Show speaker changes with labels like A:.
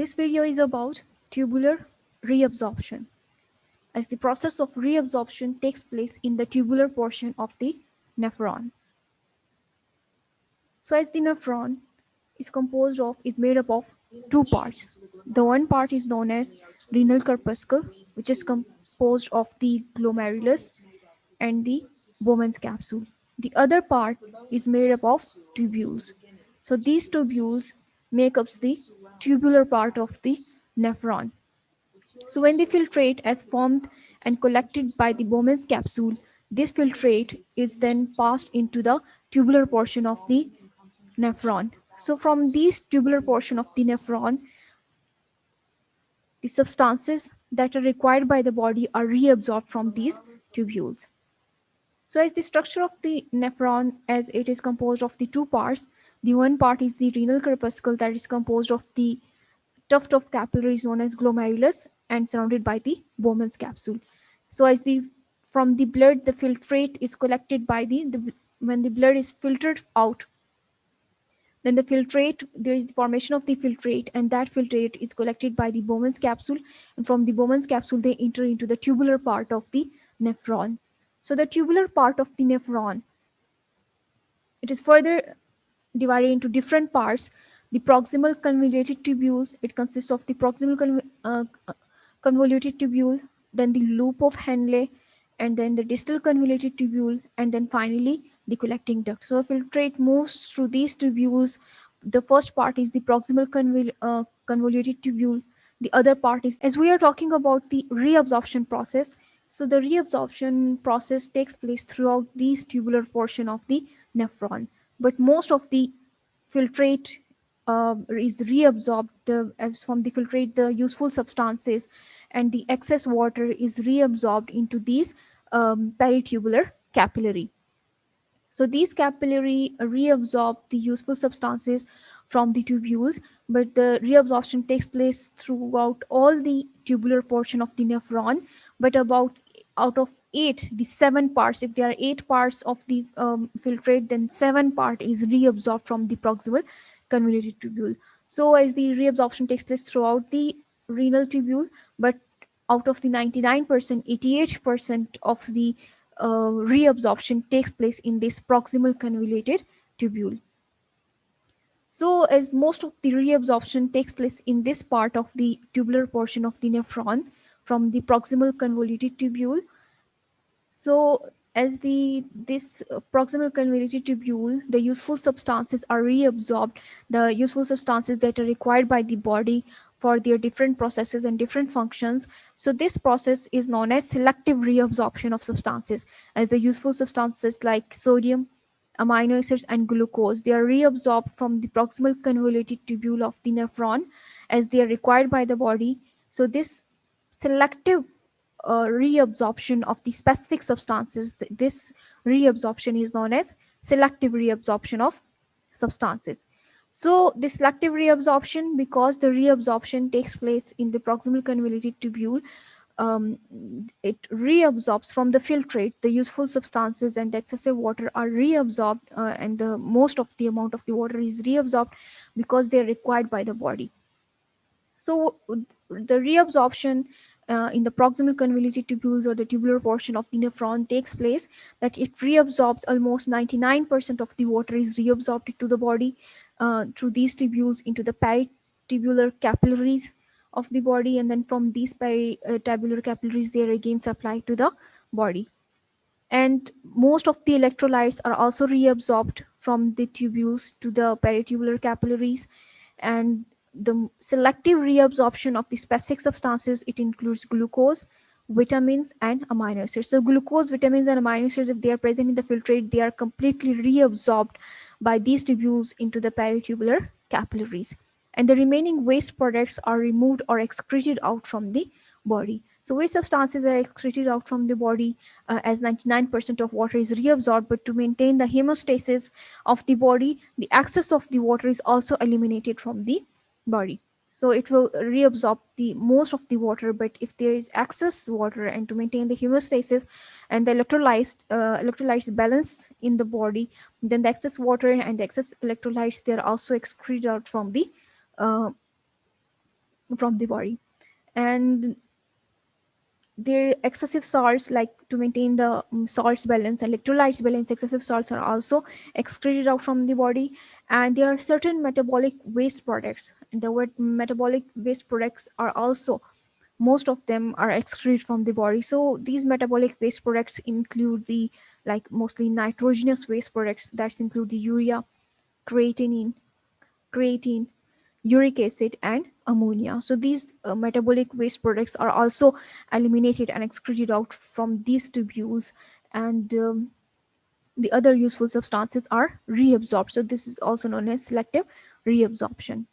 A: This video is about tubular reabsorption, as the process of reabsorption takes place in the tubular portion of the nephron. So as the nephron is made up of two parts. The one part is known as renal corpuscle, which is composed of the glomerulus and the Bowman's capsule. The other part is made up of tubules. So these tubules make up the tubular part of the nephron. So when the filtrate is formed and collected by the Bowman's capsule, this filtrate is then passed into the tubular portion of the nephron. So from this tubular portion of the nephron, the substances that are required by the body are reabsorbed from these tubules. So as the structure of the nephron, as it is composed of the two parts, the one part is the renal corpuscle that is composed of the tuft of capillaries known as glomerulus and surrounded by the Bowman's capsule. So as the from the blood, the filtrate is collected by the when the blood is filtered out, then there is the formation of the filtrate, and that filtrate is collected by the Bowman's capsule, and from the Bowman's capsule they enter into the tubular part of the nephron. So the tubular part of the nephron, it is further divided into different parts. The proximal convoluted tubules, it consists of the proximal convoluted tubule, then the loop of Henle, and then the distal convoluted tubule, and then finally the collecting duct. So a filtrate moves through these tubules. The first part is the proximal convoluted tubule. The other part is, as we are talking about the reabsorption process, so the reabsorption process takes place throughout these tubular portion of the nephron, but most of the filtrate is reabsorbed. As from the filtrate, the useful substances and the excess water is reabsorbed into these peritubular capillary. So these capillary reabsorb the useful substances from the tubules, but the reabsorption takes place throughout all the tubular portion of the nephron. But about out of eight, the seven parts, if there are eight parts of the filtrate, then seven part is reabsorbed from the proximal convoluted tubule. So as the reabsorption takes place throughout the renal tubule, but out of the 99%, 88% of the reabsorption takes place in this proximal convoluted tubule. So as most of the reabsorption takes place in this part of the tubular portion of the nephron from the proximal convoluted tubule, so as this proximal convoluted tubule, the useful substances are reabsorbed, the useful substances that are required by the body for their different processes and different functions. So this process is known as selective reabsorption of substances, as the useful substances like sodium, amino acids, and glucose, they are reabsorbed from the proximal convoluted tubule of the nephron as they are required by the body. So this selective reabsorption of the specific substances, this reabsorption is known as selective reabsorption of substances. So the selective reabsorption, because the reabsorption takes place in the proximal convoluted tubule, it reabsorbs from the filtrate the useful substances, and the excessive water are reabsorbed, and the most of the amount of the water is reabsorbed because they are required by the body. So the reabsorption in the proximal convoluted tubules or the tubular portion of the nephron takes place that it reabsorbs almost 99% of the water is reabsorbed to the body through these tubules into the peritubular capillaries of the body, and then from these peritubular capillaries they are again supplied to the body. And most of the electrolytes are also reabsorbed from the tubules to the peritubular capillaries. And the selective reabsorption of the specific substances, it includes glucose, vitamins, and amino acids. So glucose, vitamins, and amino acids, if they are present in the filtrate, they are completely reabsorbed by these tubules into the peritubular capillaries, and the remaining waste products are removed or excreted out from the body. So waste substances are excreted out from the body as 99% of water is reabsorbed, but to maintain the hemostasis of the body, the excess of the water is also eliminated from the body. So it will reabsorb the most of the water, but if there is excess water, and to maintain the hemostasis and the electrolytes balance in the body, then the excess water and the excess electrolytes, they are also excreted out from the uh, from the body. And their excessive salts, like to maintain the salts balance, electrolytes balance, excessive salts are also excreted out from the body. And there are certain metabolic waste products, and the word metabolic waste products are also, most of them are excreted from the body. So these metabolic waste products include the, like, mostly nitrogenous waste products, that include the urea, creatinine, creatine, uric acid, and ammonia. So these metabolic waste products are also eliminated and excreted out from these tubules. And the other useful substances are reabsorbed. So this is also known as selective reabsorption.